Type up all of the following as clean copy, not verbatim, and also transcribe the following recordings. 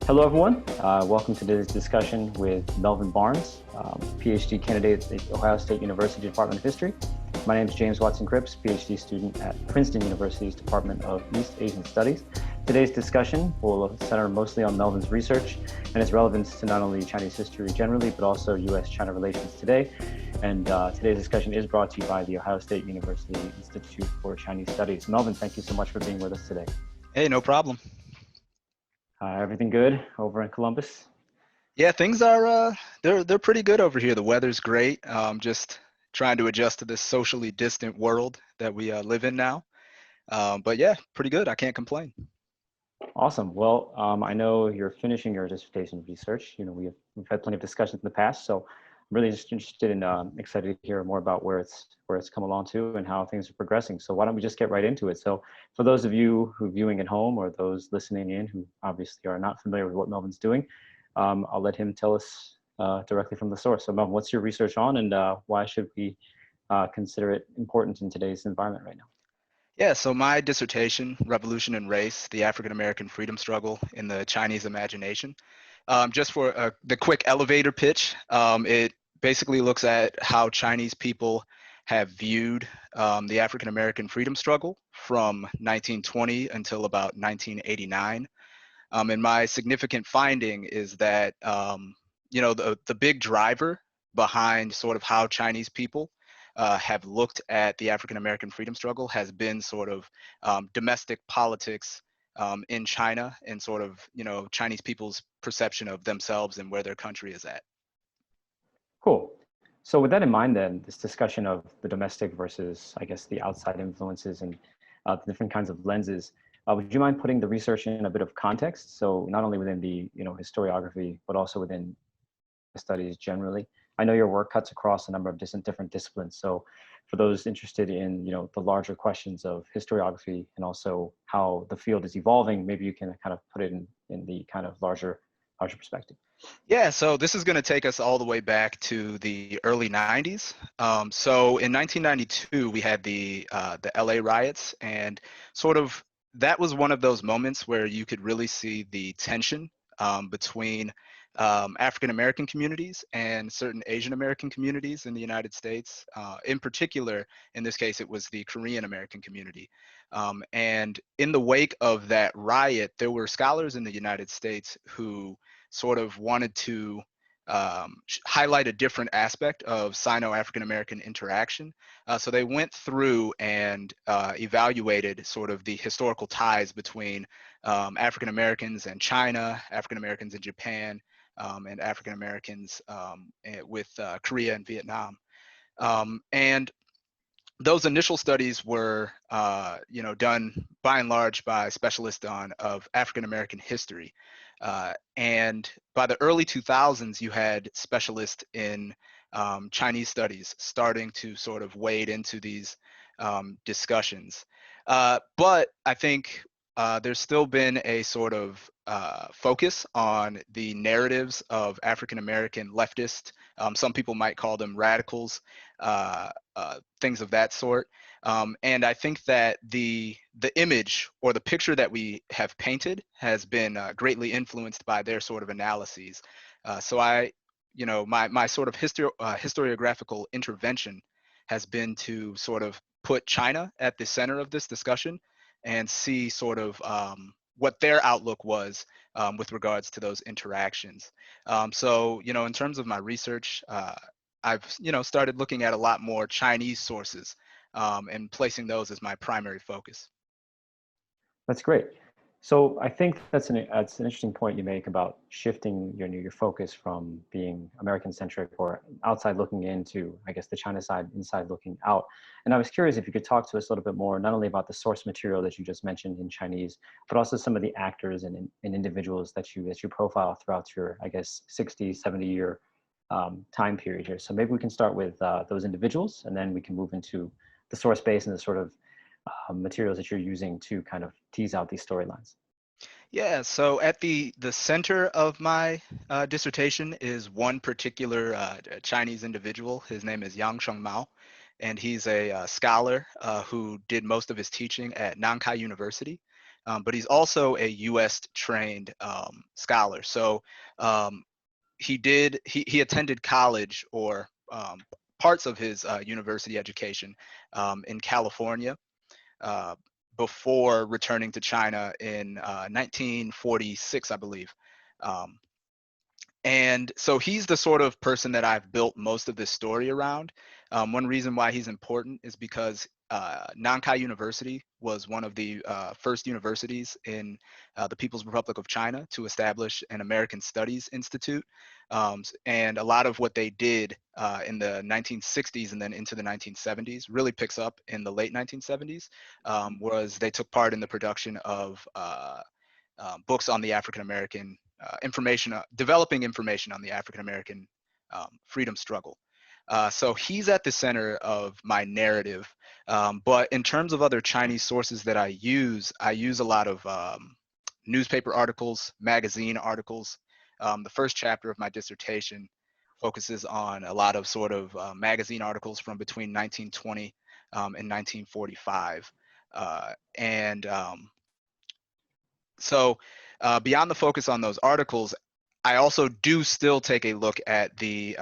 Hello, everyone. Welcome to this discussion with Melvin Barnes, PhD candidate at the Ohio State University Department of History. My name is James Watson-Krips, PhD student at Princeton University's Department of East Asian Studies. Today's discussion will center mostly on Melvin's research and its relevance to not only Chinese history generally, but also U.S.-China relations today. And today's discussion is brought to you by the Ohio State University Institute for Chinese Studies. Melvin, thank you so much for being with us today. Hey, no problem. Everything good over in Columbus? Yeah, things are they're pretty good over here. The weather's great. Just trying to adjust to this socially distant world that we live in now. But yeah, pretty good. I can't complain. Awesome. Well, I know you're finishing your dissertation research. You know, we've had plenty of discussions in the past, so I'm really just interested in excited to hear more about where it's come along to and how things are progressing. So why don't we just get right into it? So for those of you who are viewing at home or those listening in who obviously are not familiar with what Melvin's doing, I'll let him tell us directly from the source. So Melvin, what's your research on, and why should we consider it important in today's environment right now? Yeah, so my dissertation, Revolution and Race, the African-American Freedom Struggle in the Chinese Imagination. Just for the quick elevator pitch, it basically looks at how Chinese people have viewed the African-American freedom struggle from 1920 until about 1989. And my significant finding is that, the big driver behind sort of how Chinese people have looked at the African-American freedom struggle has been sort of domestic politics in China and sort of, Chinese people's perception of themselves and where their country is at. Cool. So with that in mind, then, this discussion of the domestic versus, I guess, the outside influences and the different kinds of lenses, would you mind putting the research in a bit of context? So not only within the, historiography, but also within studies generally. I know your work cuts across a number of different disciplines. So for those interested in, the larger questions of historiography and also how the field is evolving, maybe you can kind of put it in the kind of larger perspective. Yeah, so this is going to take us all the way back to the early 90s. So in 1992, we had the LA riots, and sort of that was one of those moments where you could really see the tension between African American communities and certain Asian American communities in the United States. In particular, in this case, it was the Korean American community. And in the wake of that riot, there were scholars in the United States who sort of wanted to highlight a different aspect of Sino-African American interaction. So they went through and evaluated sort of the historical ties between African Americans and China, African Americans in Japan, and African Americans with Korea and Vietnam. And those initial studies were, done by and large by specialists of African American history. And by the early 2000s, you had specialists in Chinese studies starting to sort of wade into these discussions. But I think there's still been a sort of focus on the narratives of African American leftists. Some people might call them radicals, things of that sort. And I think that the image or the picture that we have painted has been greatly influenced by their sort of analyses. So my sort of historiographical intervention has been to sort of put China at the center of this discussion and see sort of what their outlook was with regards to those interactions. So, in terms of my research, I've, started looking at a lot more Chinese sources and placing those as my primary focus. That's great. So I think that's an interesting point you make about shifting your focus from being American-centric or outside looking into, I guess, the China side, inside looking out. And I was curious if you could talk to us a little bit more, not only about the source material that you just mentioned in Chinese, but also some of the actors and individuals that you profile throughout your, I guess, 60, 70-year time period here. So maybe we can start with those individuals, and then we can move into the source base and the sort of materials that you're using to kind of tease out these storylines. Yeah, so at the center of my dissertation is one particular Chinese individual. His name is Yang Shengmao, and he's a scholar who did most of his teaching at Nankai University. but he's also a U.S. trained scholar. So he attended college or parts of his university education in California uh, before returning to China in 1946, I believe. Um, and so he's the sort of person that I've built most of this story around. One reason why he's important is because Nankai University was one of the first universities in the People's Republic of China to establish an American Studies Institute. And a lot of what they did in the 1960s and then into the 1970s really picks up in the late 1970s, was they took part in the production of books on the African American information, developing information on the African American freedom struggle. So he's at the center of my narrative. But in terms of other Chinese sources that I use a lot of newspaper articles, magazine articles. The first chapter of my dissertation focuses on a lot of sort of magazine articles from between 1920 and 1945. And so beyond the focus on those articles, I also do still take a look at the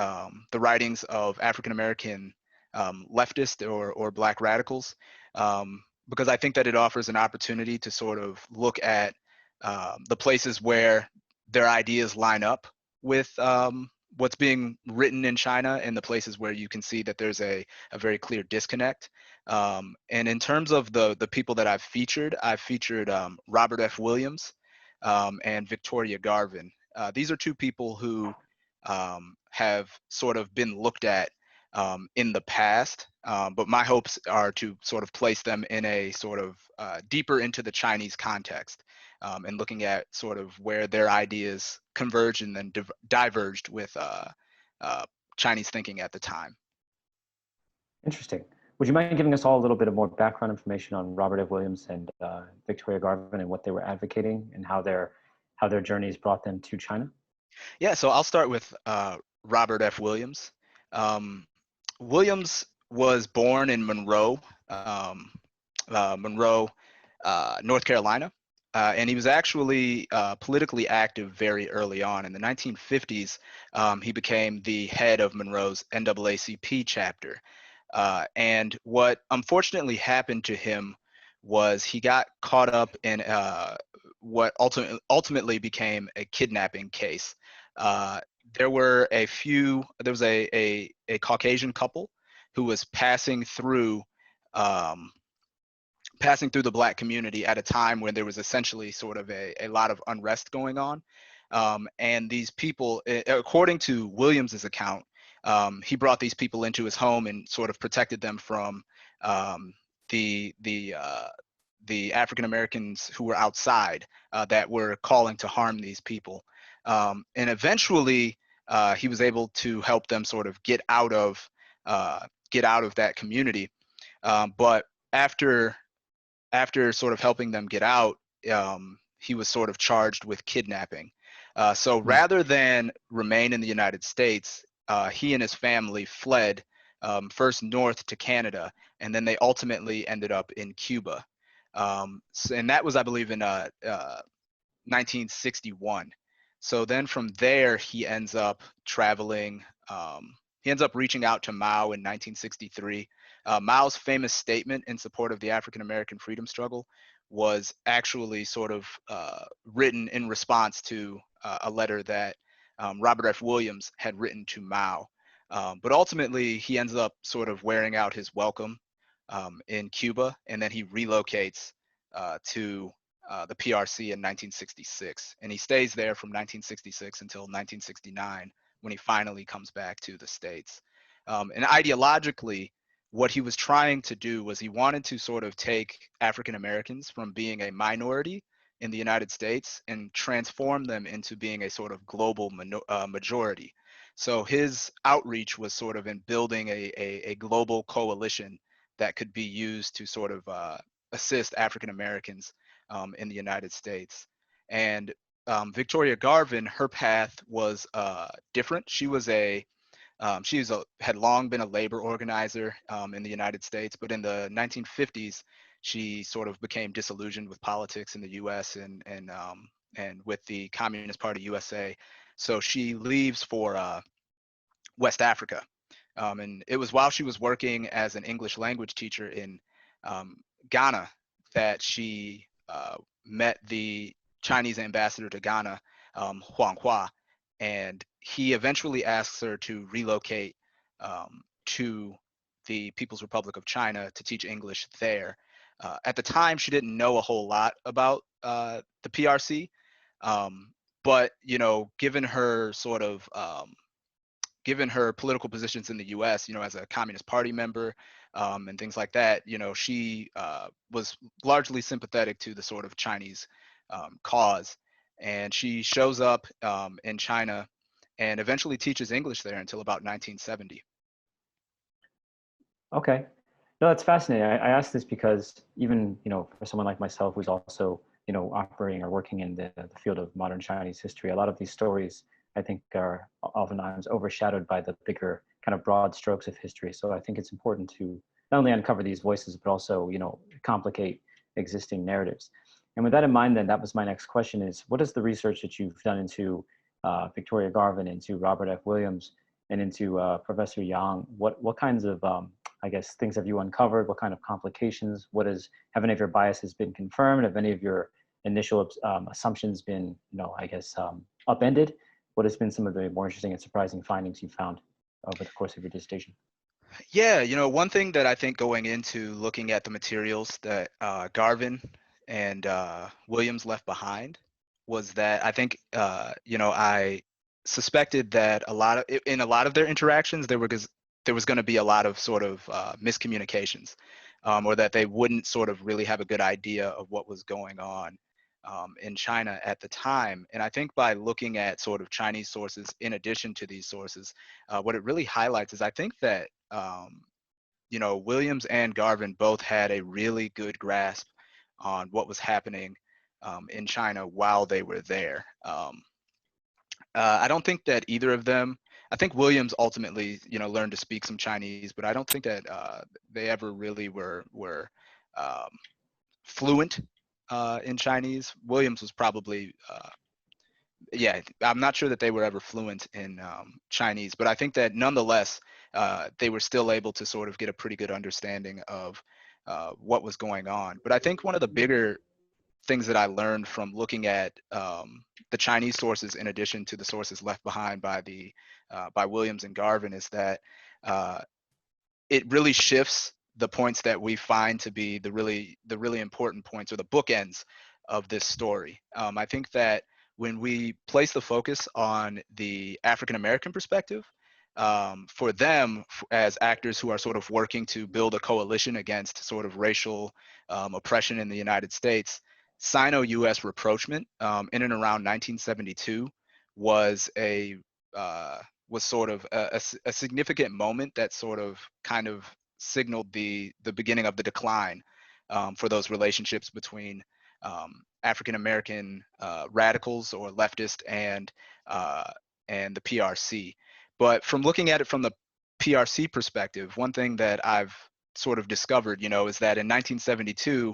writings of African American leftist or Black radicals, because I think that it offers an opportunity to sort of look at the places where their ideas line up with what's being written in China, and the places where you can see that there's a very clear disconnect. And in terms of the people that I've featured Robert F. Williams and Victoria Garvin. These are two people who have sort of been looked at in the past, but my hopes are to sort of place them in a sort of deeper into the Chinese context, and looking at sort of where their ideas converged and then diverged with Chinese thinking at the time. Interesting. Would you mind giving us all a little bit of more background information on Robert F. Williams and Victoria Garvin and what they were advocating and how their journeys brought them to China? Yeah, so I'll start with Robert F. Williams. Williams was born in Monroe, Monroe, North Carolina. And he was actually politically active very early on. In the 1950s, he became the head of Monroe's NAACP chapter. And what unfortunately happened to him was he got caught up in what ultimately became a kidnapping case. There was a Caucasian couple who was passing through the Black community at a time when there was essentially sort of a lot of unrest going on. And these people, according to Williams's account, he brought these people into his home and sort of protected them from the African Americans who were outside that were calling to harm these people. And eventually, he was able to help them sort of get out of that community. But after sort of helping them get out, he was sort of charged with kidnapping. So rather than remain in the United States, he and his family fled first north to Canada, and then they ultimately ended up in Cuba. And that was, I believe, in 1961. So then from there, he ends up traveling. He ends up reaching out to Mao in 1963. Mao's famous statement in support of the African American freedom struggle was actually sort of written in response to a letter that Robert F. Williams had written to Mao. But ultimately, he ends up sort of wearing out his welcome in Cuba, and then he relocates to the PRC in 1966. And he stays there from 1966 until 1969, when he finally comes back to the States. And ideologically, what he was trying to do was he wanted to sort of take African Americans from being a minority in the United States and transform them into being a sort of global majority. So his outreach was sort of in building a global coalition that could be used to sort of assist African Americans in the United States. And Victoria Garvin, her path was different. Had long been a labor organizer in the United States, but in the 1950s, she sort of became disillusioned with politics in the U.S. And with the Communist Party USA. So she leaves for West Africa. And it was while she was working as an English language teacher in um, Ghana that she met the Chinese ambassador to Ghana, Huang Hua, and he eventually asks her to relocate to the People's Republic of China to teach English there. At the time, she didn't know a whole lot about the PRC, but given her sort of given her political positions in the U.S., as a Communist Party member and things like that, she was largely sympathetic to the sort of Chinese cause. And she shows up in China and eventually teaches English there until about 1970. Okay. No, that's fascinating. I asked this because even, for someone like myself who's also, operating or working in the field of modern Chinese history, a lot of these stories, I think, are oftentimes overshadowed by the bigger kind of broad strokes of history. So I think it's important to not only uncover these voices, but also, complicate existing narratives. And with that in mind, then that was my next question is, what is the research that you've done into Victoria Garvin, into Robert F. Williams, and into Professor Yang? What kinds of I guess things have you uncovered? What kind of complications? Have any of your biases been confirmed? Have any of your initial assumptions been, upended? What has been some of the more interesting and surprising findings you found over the course of your dissertation? Yeah, one thing that I think going into looking at the materials that Garvin and Williams left behind was that I think, I suspected that in a lot of their interactions, there was going to be a lot of sort of miscommunications, or that they wouldn't sort of really have a good idea of what was going on in China at the time. And I think by looking at sort of Chinese sources in addition to these sources, what it really highlights is I think that Williams and Garvin both had a really good grasp on what was happening in China while they were there. I don't think that either of them. I think Williams ultimately, learned to speak some Chinese, but I don't think that they ever really were um, fluent in Chinese. Williams was probably yeah, I'm not sure that they were ever fluent in Chinese, but I think that nonetheless, they were still able to sort of get a pretty good understanding of what was going on. But I think one of the bigger things that I learned from looking at the Chinese sources, in addition to the sources left behind by Williams and Garvin, is that uh, it really shifts the points that we find to be the really important points, or the bookends of this story. I think that when we place the focus on the African American perspective, for them as actors who are sort of working to build a coalition against sort of racial oppression in the United States, Sino-U.S. rapprochement in and around 1972 was was sort of a significant moment that sort of kind of signaled the beginning of the decline for those relationships between African American radicals or leftist and the PRC. But from looking at it from the PRC perspective, one thing that I've sort of discovered, is that in 1972,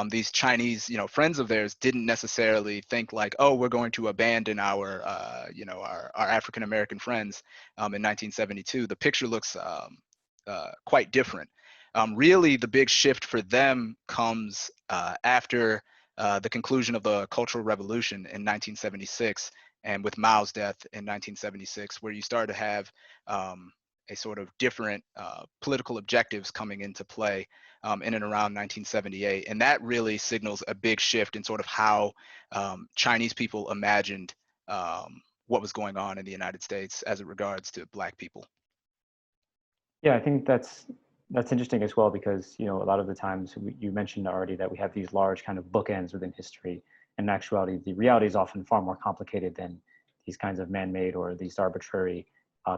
these Chinese, friends of theirs didn't necessarily think like, oh, we're going to abandon our, our African American friends in 1972. The picture looks quite different. Really, the big shift for them comes after the conclusion of the Cultural Revolution in 1976, and with Mao's death in 1976, where you start to have a sort of different political objectives coming into play in and around 1978. And that really signals a big shift in sort of how Chinese people imagined what was going on in the United States as it regards to Black people. Yeah, I think that's interesting as well because a lot of the times you mentioned already that we have these large kind of bookends within history. And in actuality, the reality is often far more complicated than these kinds of man-made or these arbitrary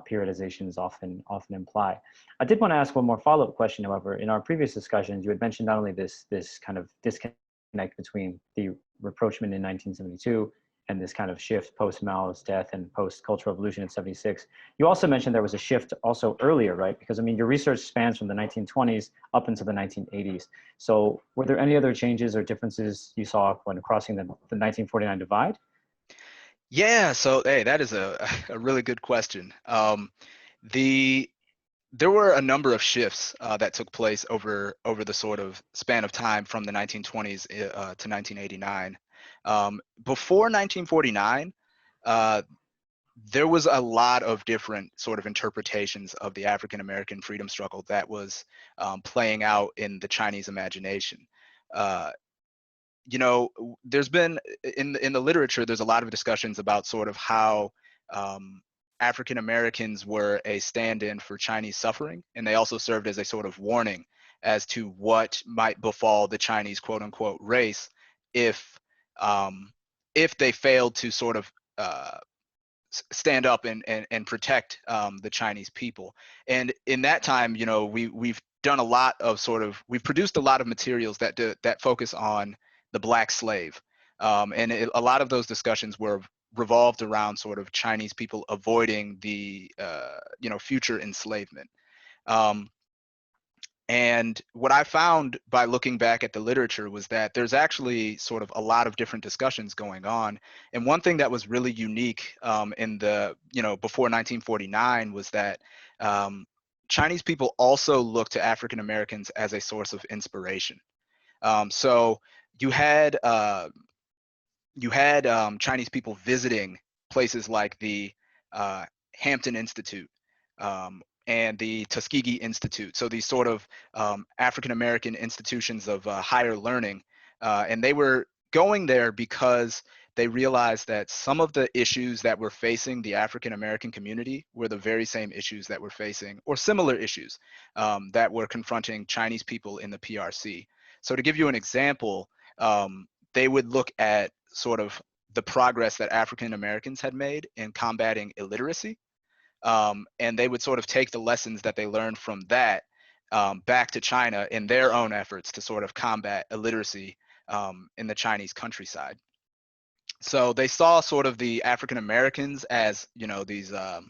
periodizations often imply. I did want to ask one more follow-up question, however. In our previous discussions, you had mentioned not only this kind of disconnect between the rapprochement in 1972 and this kind of shift post Mao's death and post Cultural Revolution in '76. You also mentioned there was a shift also earlier, right? Because I mean, your research spans from the 1920s up into the 1980s. So were there any other changes or differences you saw when crossing the 1949 divide? Yeah, so hey, that is a really good question. The There were a number of shifts that took place over the sort of span of time from the 1920s to 1989. Before 1949, uh, there was a lot of different sort of interpretations of the African American freedom struggle that was playing out in the Chinese imagination. Uh, there's been in the literature, there's a lot of discussions about sort of how um, African Americans were a stand-in for Chinese suffering, and they also served as a sort of warning as to what might befall the Chinese quote unquote race if um, if they failed to sort of stand up and protect the Chinese people. And in that time, we've done a lot of we've produced a lot of materials that focus on the Black slave, and a lot of those discussions were revolved around sort of Chinese people avoiding the future enslavement. Um, and what I found by looking back at the literature was that there's actually sort of a lot of different discussions going on. And one thing that was really unique in the, before 1949 was that Chinese people also looked to African Americans as a source of inspiration. So you had Chinese people visiting places like the Hampton Institute and the Tuskegee Institute. So these sort of African American institutions of higher learning, and they were going there because they realized that some of the issues that were facing the African American community were the very same issues that were facing, or similar issues that were confronting Chinese people in the PRC. So to give you an example, they would look at sort of the progress that African Americans had made in combating illiteracy. And they would sort of take the lessons that they learned from that back to China in their own efforts to sort of combat illiteracy in the Chinese countryside. So they saw sort of the African Americans as, these, I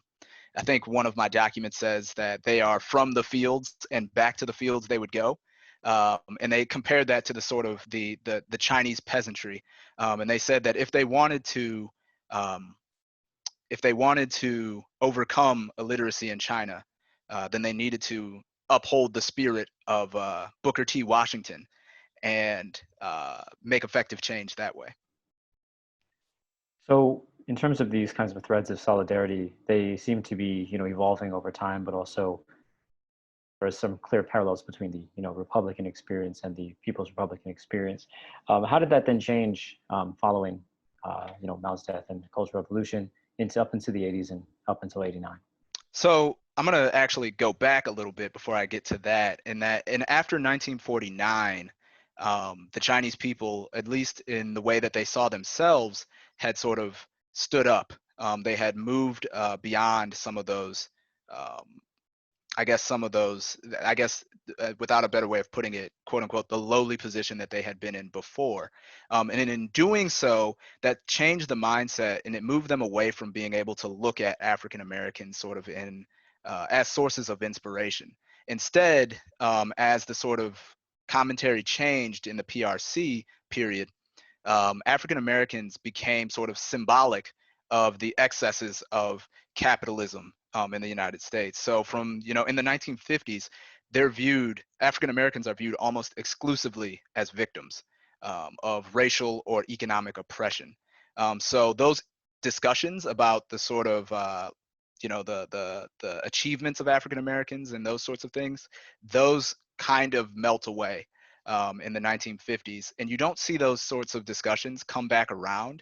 think one of my documents says that they are from the fields and back to the fields they would go. And they compared that to the sort of the Chinese peasantry. And they said that um, if they wanted to overcome illiteracy in China, then they needed to uphold the spirit of Booker T. Washington and make effective change that way. So in terms of these kinds of threads of solidarity, they seem to be, evolving over time, but also there are some clear parallels between the, Republican experience and the People's Republican experience. How did that then change following, Mao's death and the Cultural Revolution up into the '80s and up until '89? So I'm going to actually go back a little bit before I get to that. And after 1949, the Chinese people, at least in the way that they saw themselves, had sort of stood up. They had moved beyond some of those um, I guess, without a better way of putting it, quote unquote, the lowly position that they had been in before. And in doing so, that changed the mindset and it moved them away from being able to look at African Americans sort of as sources of inspiration. Instead, as the sort of commentary changed in the PRC period, African Americans became sort of symbolic of the excesses of capitalism in the United States. So in the 1950s, African Americans are viewed almost exclusively as victims of racial or economic oppression. So those discussions about the sort of the achievements of African Americans and those sorts of things, those kind of melt away in the 1950s. And you don't see those sorts of discussions come back around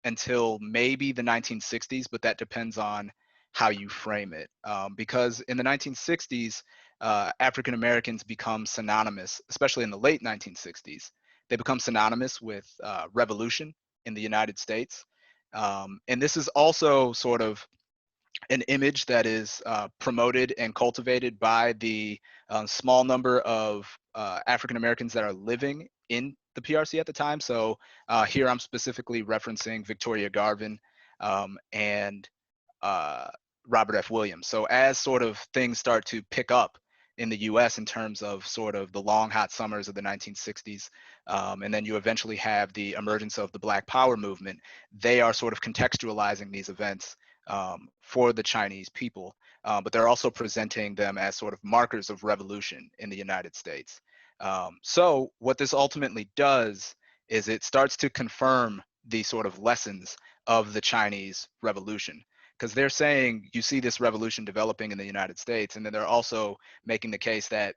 until maybe the 1960s, but that depends on how you frame it. Because in the 1960s, African Americans become synonymous, especially in the late 1960s, they become synonymous with revolution in the United States. And this is also sort of an image that is promoted and cultivated by the small number of African Americans that are living in the PRC at the time. So here I'm specifically referencing Victoria Garvin and Robert F. Williams. So as sort of things start to pick up in the US in terms of sort of the long hot summers of the 1960s, and then you eventually have the emergence of the Black Power movement, they are sort of contextualizing these events for the Chinese people, but they're also presenting them as sort of markers of revolution in the United States. So what this ultimately does is it starts to confirm the sort of lessons of the Chinese Revolution, because they're saying you see this revolution developing in the United States, and then they're also making the case that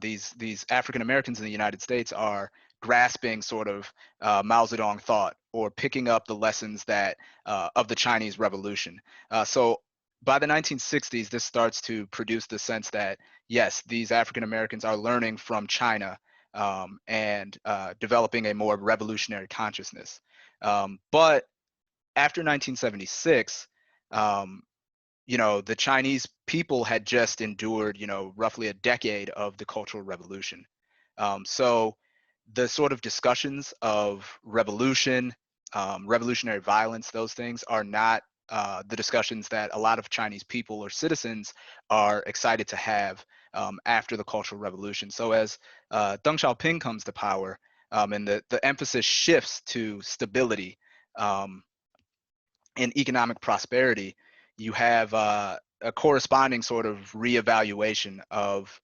these African Americans in the United States are grasping sort of Mao Zedong thought or picking up the lessons that of the Chinese Revolution. So by the 1960s, this starts to produce the sense that yes, these African Americans are learning from China and developing a more revolutionary consciousness. But after 1976, the Chinese people had just endured, roughly a decade of the Cultural Revolution. So the sort of discussions of revolution, revolutionary violence, those things are not the discussions that a lot of Chinese people or citizens are excited to have after the Cultural Revolution. So as Deng Xiaoping comes to power, and the emphasis shifts to stability, and economic prosperity, you have a corresponding sort of reevaluation of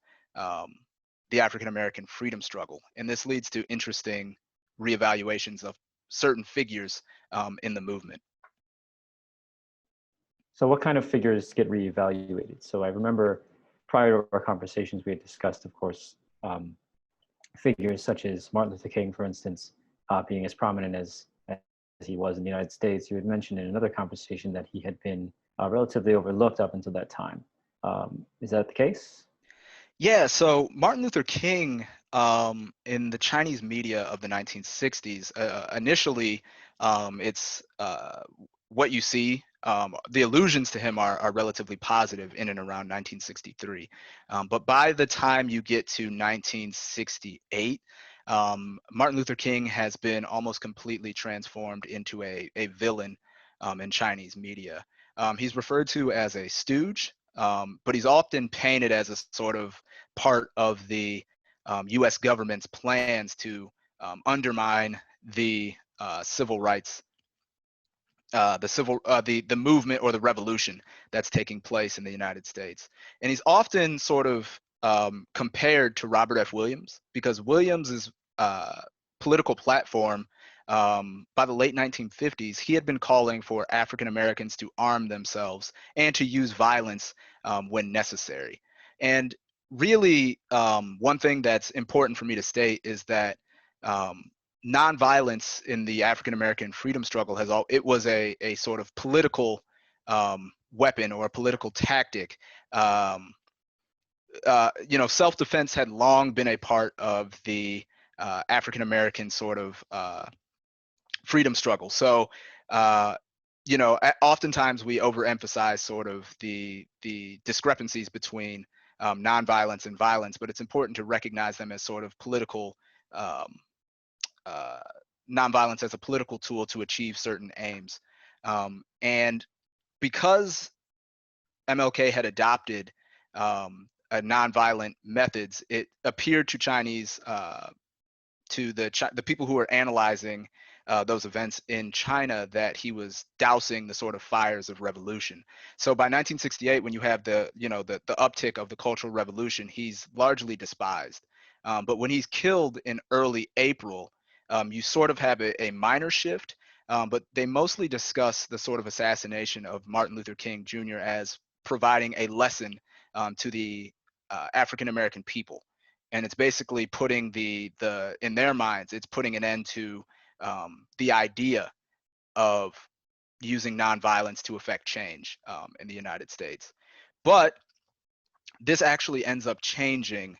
the African American freedom struggle. And this leads to interesting reevaluations of certain figures in the movement. So what kind of figures get reevaluated? So I remember prior to our conversations, we had discussed, of course, figures such as Martin Luther King, for instance, being as prominent as he was in the United States. You had mentioned in another conversation that he had been relatively overlooked up until that time. Is that the case? Yeah, so Martin Luther King in the Chinese media of the 1960s, initially it's what you see. The allusions to him are relatively positive in and around 1963. But by the time you get to 1968, Martin Luther King has been almost completely transformed into a villain in Chinese media. He's referred to as a stooge, but he's often painted as a sort of part of the U.S. government's plans to undermine the civil rights, the movement or the revolution that's taking place in the United States. And he's often sort of compared to Robert F. Williams, because Williams's political platform by the late 1950s, he had been calling for African Americans to arm themselves and to use violence when necessary. And really, one thing that's important for me to state is that nonviolence in the African American freedom struggle it was a sort of political weapon or a political tactic. Self-defense had long been a part of the African American sort of freedom struggle. So, oftentimes we overemphasize sort of the discrepancies between nonviolence and violence, but it's important to recognize them as sort of political nonviolence as a political tool to achieve certain aims. And because MLK had adopted a nonviolent methods, it appeared to Chinese to the people who were analyzing those events in China that he was dousing the sort of fires of revolution. So by 1968, when you have the uptick of the Cultural Revolution, he's largely despised. But when he's killed in early April, you sort of have a minor shift, but they mostly discuss the sort of assassination of Martin Luther King Jr. as providing a lesson to the African American people. And it's basically putting in their minds, it's putting an end to the idea of using nonviolence to affect change in the United States. But this actually ends up changing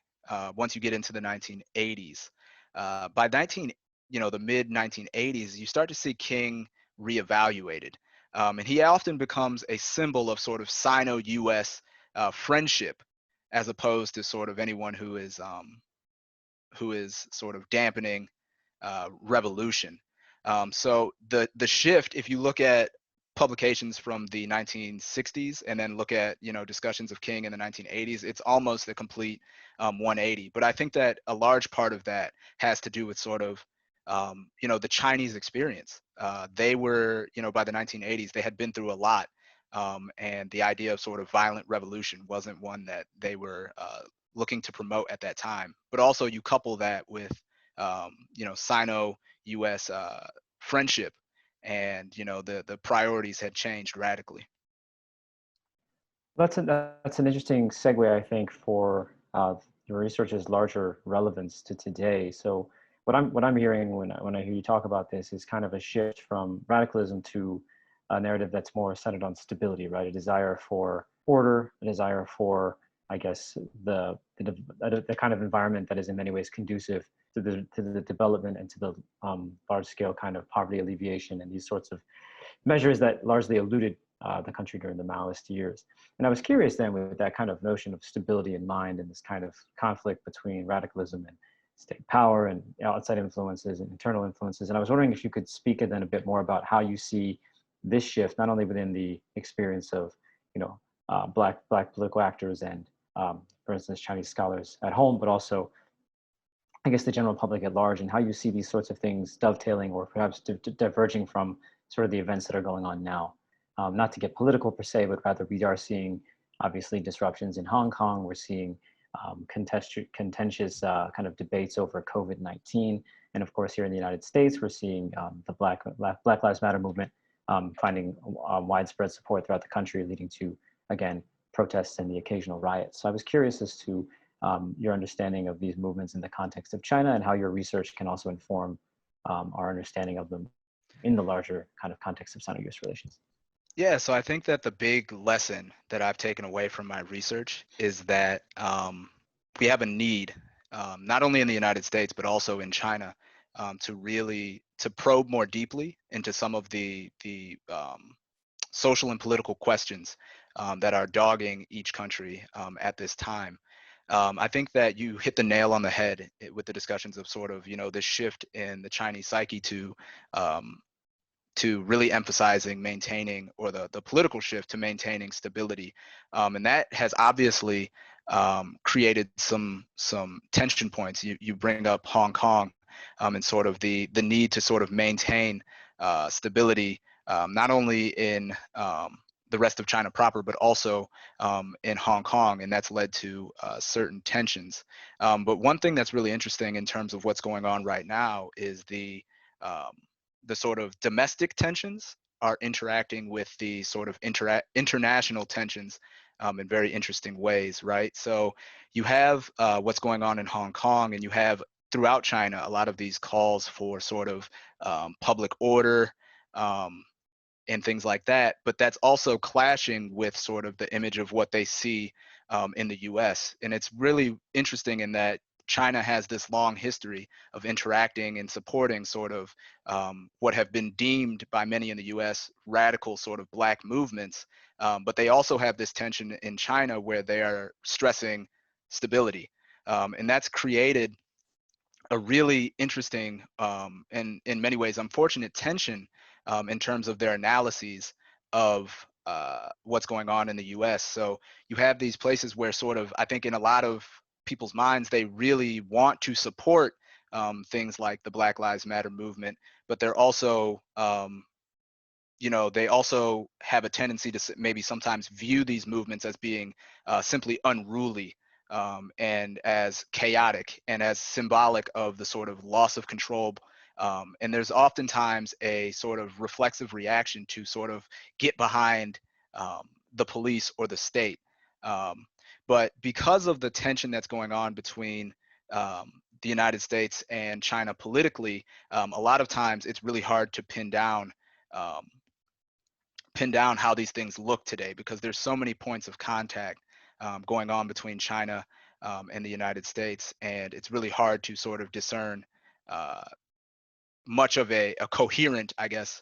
once you get into the 1980s. By the mid 1980s, you start to see King reevaluated, and he often becomes a symbol of sort of Sino-U.S. Friendship, as opposed to sort of anyone who is who is sort of dampening revolution. So the shift, if you look at publications from the 1960s and then look at discussions of King in the 1980s, it's almost a complete 180. But I think that a large part of that has to do with sort of the Chinese experience. They were, by the 1980s, they had been through a lot. And the idea of sort of violent revolution wasn't one that they were looking to promote at that time. But also you couple that with, Sino-U.S. Friendship, and the priorities had changed radically. That's an interesting segue, I think, for your research's larger relevance to today. So what I'm hearing when I hear you talk about this is kind of a shift from radicalism to a narrative that's more centered on stability, right? A desire for order, a desire for, I guess, the kind of environment that is in many ways conducive to the development and to the large scale kind of poverty alleviation and these sorts of measures that largely eluded the country during the Maoist years. And I was curious then, with that kind of notion of stability in mind and this kind of conflict between radicalism and state power and outside influences and internal influences. And I was wondering if you could speak then a bit more about how you see this shift, not only within the experience of, black political actors and, for instance, Chinese scholars at home, but also, I guess, the general public at large, and how you see these sorts of things dovetailing or perhaps diverging from sort of the events that are going on now. Not to get political per se, but rather we are seeing obviously disruptions in Hong Kong. We're seeing contentious kind of debates over COVID-19. And of course, here in the United States, we're seeing the Black Lives Matter movement finding widespread support throughout the country, leading to, again, protests and the occasional riots. So I was curious as to your understanding of these movements in the context of China, and how your research can also inform our understanding of them in the larger kind of context of Sino-US relations. Yeah, so I think that the big lesson that I've taken away from my research is that we have a need, not only in the United States, but also in China, to probe more deeply into some of the social and political questions that are dogging each country at this time. I think that you hit the nail on the head with the discussions of sort of, this shift in the Chinese psyche to really emphasizing maintaining, or the political shift to maintaining stability. And that has obviously created some tension points. You bring up Hong Kong and sort of the need to sort of maintain stability, not only in the rest of China proper, but also in Hong Kong, and that's led to certain tensions. But one thing that's really interesting in terms of what's going on right now is the sort of domestic tensions are interacting with the sort of international tensions in very interesting ways, right? So you have what's going on in Hong Kong, and you have throughout China a lot of these calls for sort of public order and things like that, but that's also clashing with sort of the image of what they see in the US. And it's really interesting in that China has this long history of interacting and supporting sort of what have been deemed by many in the US radical sort of Black movements. But they also have this tension in China where they are stressing stability. And that's created a really interesting and in many ways unfortunate tension in terms of their analyses of what's going on in the US. So you have these places where sort of, I think in a lot of people's minds, they really want to support things like the Black Lives Matter movement, but they're also, they also have a tendency to maybe sometimes view these movements as being simply unruly and as chaotic and as symbolic of the sort of loss of control. And there's oftentimes a sort of reflexive reaction to sort of get behind the police or the state. But because of the tension that's going on between the United States and China politically, a lot of times it's really hard to pin down how these things look today, because there's so many points of contact going on between China and the United States, and it's really hard to sort of discern much of a coherent, I guess,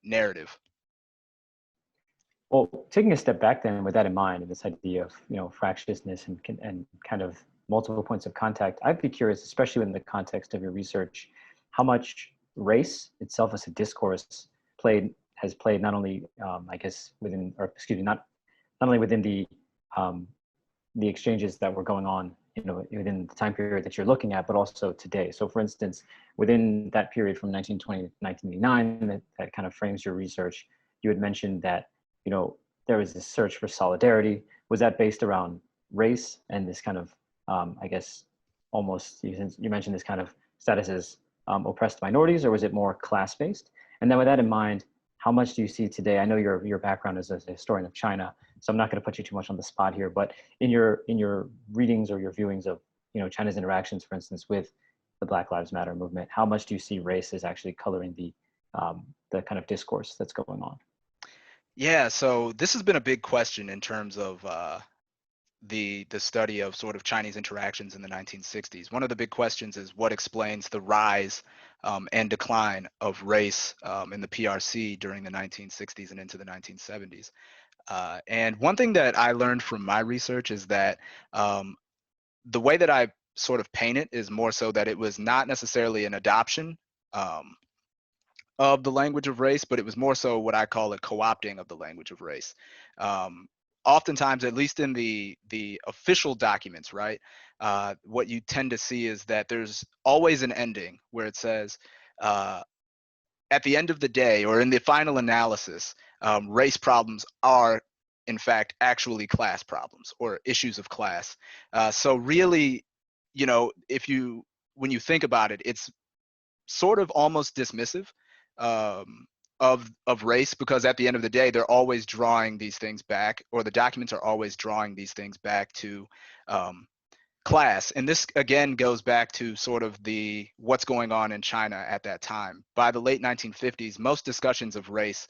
narrative. Well, taking a step back then with that in mind, and this idea of fractiousness and kind of multiple points of contact. I'd be curious, especially in the context of your research, how much race itself as a discourse has played not only, I guess, within, or excuse me, not only within the exchanges that were going on, within the time period that you're looking at, but also today. So for instance, within that period from 1920 to 1989, that kind of frames your research, you had mentioned that, there was this search for solidarity. Was that based around race and this kind of, I guess, almost, you mentioned this kind of status as oppressed minorities, or was it more class-based? And then with that in mind, how much do you see today? I know your background is as a historian of China, so I'm not going to put you too much on the spot here, but in your readings or your viewings of China's interactions, for instance, with the Black Lives Matter movement, how much do you see race as actually coloring the kind of discourse that's going on? Yeah, so this has been a big question in terms of the study of sort of Chinese interactions in the 1960s. One of the big questions is what explains the rise and decline of race in the PRC during the 1960s and into the 1970s. And one thing that I learned from my research is that the way that I sort of paint it is more so that it was not necessarily an adoption um, of the language of race, but it was more so what I call a co-opting of the language of race. Um, Oftentimes, at least in the official documents, right, what you tend to see is that there's always an ending where it says, at the end of the day, or in the final analysis, race problems are, in fact, actually class problems or issues of class. So really, when you think about it, it's sort of almost dismissive um, of race, because at the end of the day, they're always drawing these things back, or the documents are always drawing these things back to um, class. And this again goes back to sort of the what's going on in China at that time. By the late 1950s, most discussions of race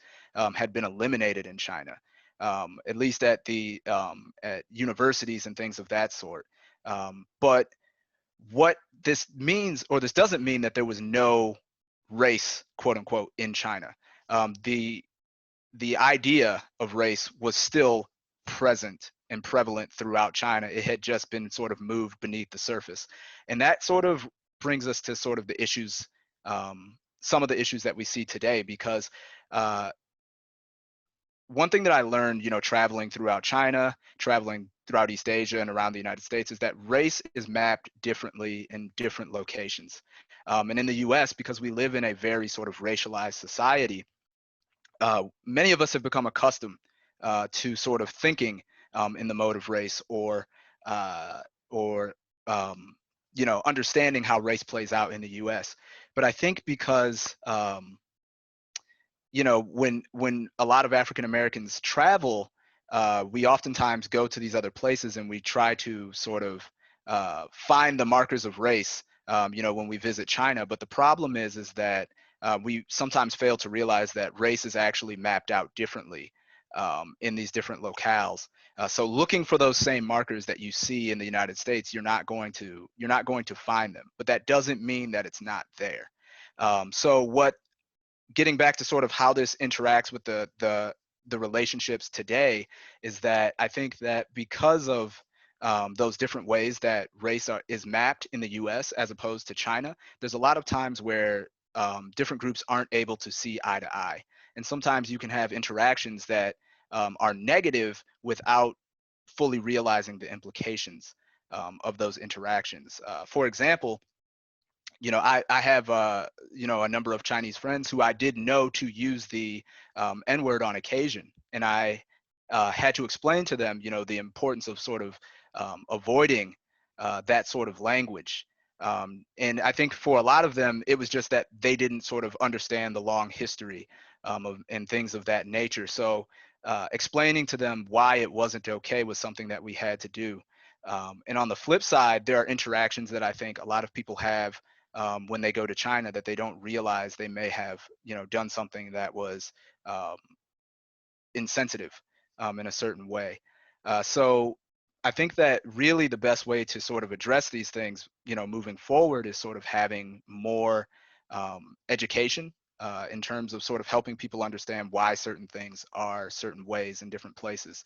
had been eliminated in China, at least at at universities and things of that sort. But what this means, or this doesn't mean, that there was no race, quote unquote, in China. The idea of race was still present and prevalent throughout China. It had just been sort of moved beneath the surface, and that sort of brings us to sort of the issues, some of the issues that we see today. Because one thing that I learned, traveling throughout China, traveling throughout East Asia and around the United States, is that race is mapped differently in different locations. And in the US, because we live in a very sort of racialized society, many of us have become accustomed to sort of thinking in the mode of race, uh, or understanding how race plays out in the US. But I think because when a lot of African Americans travel, we oftentimes go to these other places and we try to sort of find the markers of race, when we visit China. But the problem is that we sometimes fail to realize that race is actually mapped out differently in these different locales. So looking for those same markers that you see in the United States, you're not going to find them. But that doesn't mean that it's not there. So what Getting back to sort of how this interacts with the relationships today, is that I think that because of those different ways that race is mapped in the U.S. as opposed to China, there's a lot of times where different groups aren't able to see eye to eye, and sometimes you can have interactions that are negative without fully realizing the implications of those interactions. For example, I have a number of Chinese friends who I did know to use the N-word on occasion, and I had to explain to them, the importance of sort of avoiding that sort of language. And I think for a lot of them, it was just that they didn't sort of understand the long history and things of that nature. So explaining to them why it wasn't okay was something that we had to do. And on the flip side, there are interactions that I think a lot of people have when they go to China, that they don't realize they may have, done something that was um, insensitive in a certain way. So I think that really the best way to sort of address these things, moving forward, is sort of having more education in terms of sort of helping people understand why certain things are certain ways in different places.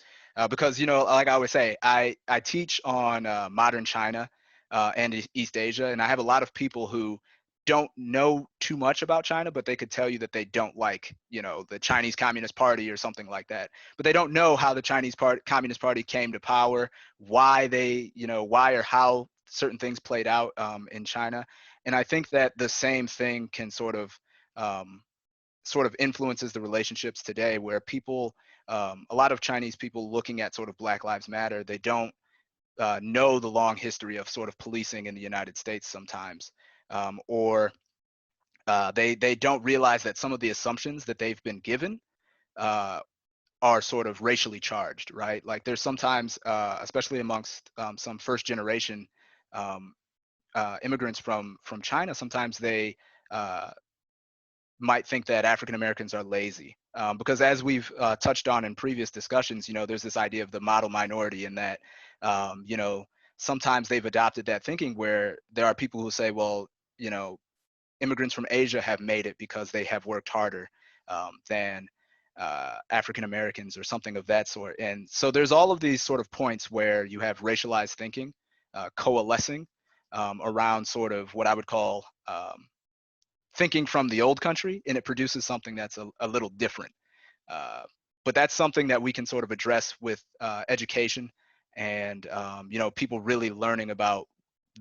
Because, like I always say, I teach on modern China and East Asia. And I have a lot of people who don't know too much about China, but they could tell you that they don't like, the Chinese Communist Party or something like that. But they don't know how the Communist Party came to power, why why or how certain things played out in China. And I think that the same thing can um, sort of influences the relationships today, where people, a lot of Chinese people looking at sort of Black Lives Matter, they don't know the long history of sort of policing in the United States sometimes, or they don't realize that some of the assumptions that they've been given uh, are sort of racially charged, right? Like there's sometimes, especially amongst some first generation um, immigrants from China, sometimes they uh, might think that African Americans are lazy. Because as we've touched on in previous discussions, there's this idea of the model minority, and that, sometimes they've adopted that thinking where there are people who say, well, immigrants from Asia have made it because they have worked harder than African Americans or something of that sort. And so there's all of these sort of points where you have racialized thinking coalescing around sort of what I would call thinking from the old country, and it produces something that's a little different. Uh, but that's something that we can sort of address with education and people really learning about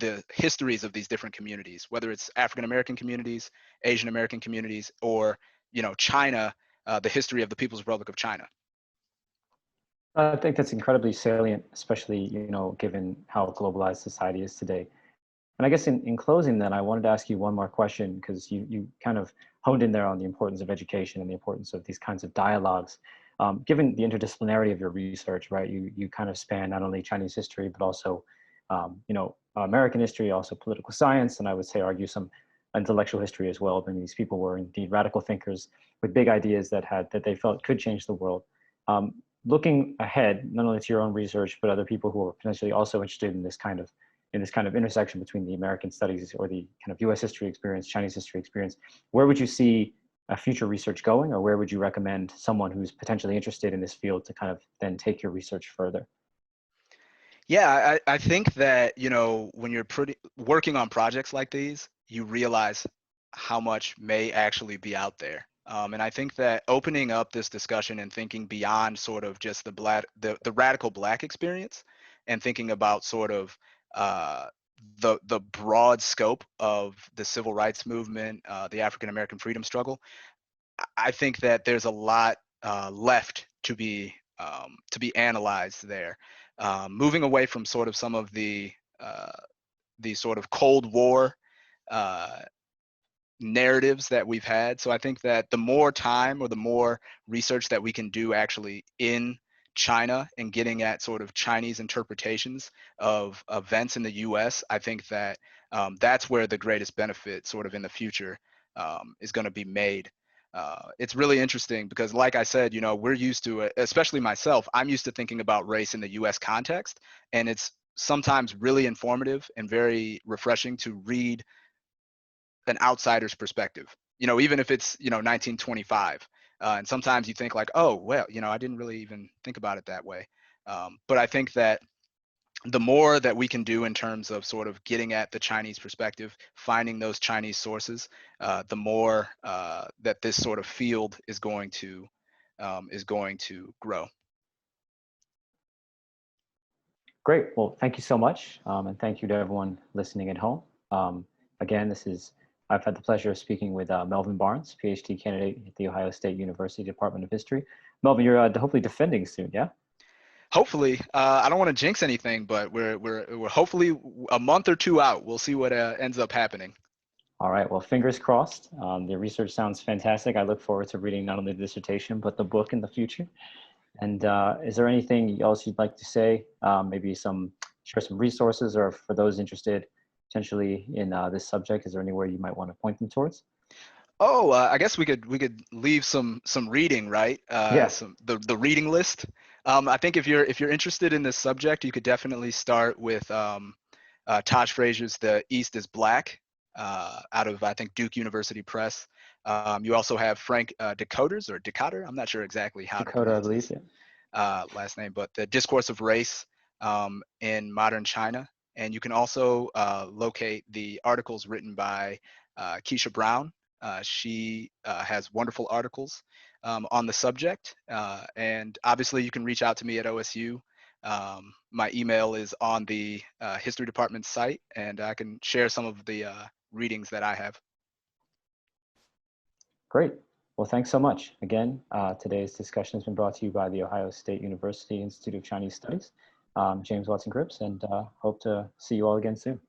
the histories of these different communities, whether it's African American communities, Asian American communities, or China, the history of the People's Republic of China. I think that's incredibly salient, especially, given how globalized society is today. And I guess in closing, then, I wanted to ask you one more question, because you kind of honed in there on the importance of education and the importance of these kinds of dialogues. Given the interdisciplinarity of your research, right, you kind of span not only Chinese history, but also, American history, also political science, and I would say argue some intellectual history as well. I mean, these people were indeed radical thinkers with big ideas that they felt could change the world. Looking ahead, not only to your own research, but other people who are potentially also interested in this kind of intersection between the American studies or the kind of U.S. history experience, Chinese history experience, where would you see future research going, or where would you recommend someone who's potentially interested in this field to kind of then take your research further? Yeah, I think that, when you're working on projects like these, you realize how much may actually be out there. And I think that opening up this discussion and thinking beyond sort of just the radical Black experience, and thinking about sort of uh, the broad scope of the civil rights movement, the African American freedom struggle, I think that there's a lot left to be analyzed there. Moving away from sort of some of uh, the sort of Cold War uh, narratives that we've had. So I think that the more time or the more research that we can do actually in China and getting at sort of Chinese interpretations of events in the US, I think that that's where the greatest benefit sort of in the future is going to be made. It's really interesting because, like I said, we're used to it, especially myself, I'm used to thinking about race in the US context. And it's sometimes really informative and very refreshing to read an outsider's perspective, even if it's 1925. And sometimes you think like, oh well, I didn't really even think about it that way. But I think that the more that we can do in terms of sort of getting at the Chinese perspective, finding those Chinese sources, the more that this sort of field is going to grow. Great. Well, thank you so much. And thank you to everyone listening at home. Again, I've had the pleasure of speaking with Melvin Barnes, PhD candidate at The Ohio State University Department of History. Melvin, you're hopefully defending soon, yeah? Hopefully, I don't want to jinx anything, but we're hopefully a month or two out. We'll see what ends up happening. All right. Well, fingers crossed. The research sounds fantastic. I look forward to reading not only the dissertation, but the book in the future. And is there anything else you'd like to say? Maybe share some resources, or for those interested potentially in this subject, is there anywhere you might want to point them towards? Oh, I guess we could leave some reading, right? Yeah. The reading list. I think if you're interested in this subject, you could definitely start with Tosh Frazier's "The East is Black" out of, I think, Duke University Press. You also have Frank Decoter's, or Decoter. I'm not sure exactly how to Dakota, I pronounce believe. his Yeah. last name, but "The Discourse of Race in Modern China." And you can also locate the articles written by Keisha Brown. She has wonderful articles on the subject. And obviously, you can reach out to me at OSU. My email is on the history department site, and I can share some of the readings that I have. Great. Well, thanks so much. Again, today's discussion has been brought to you by the Ohio State University Institute of Chinese Studies. James Watson-Krips, and hope to see you all again soon.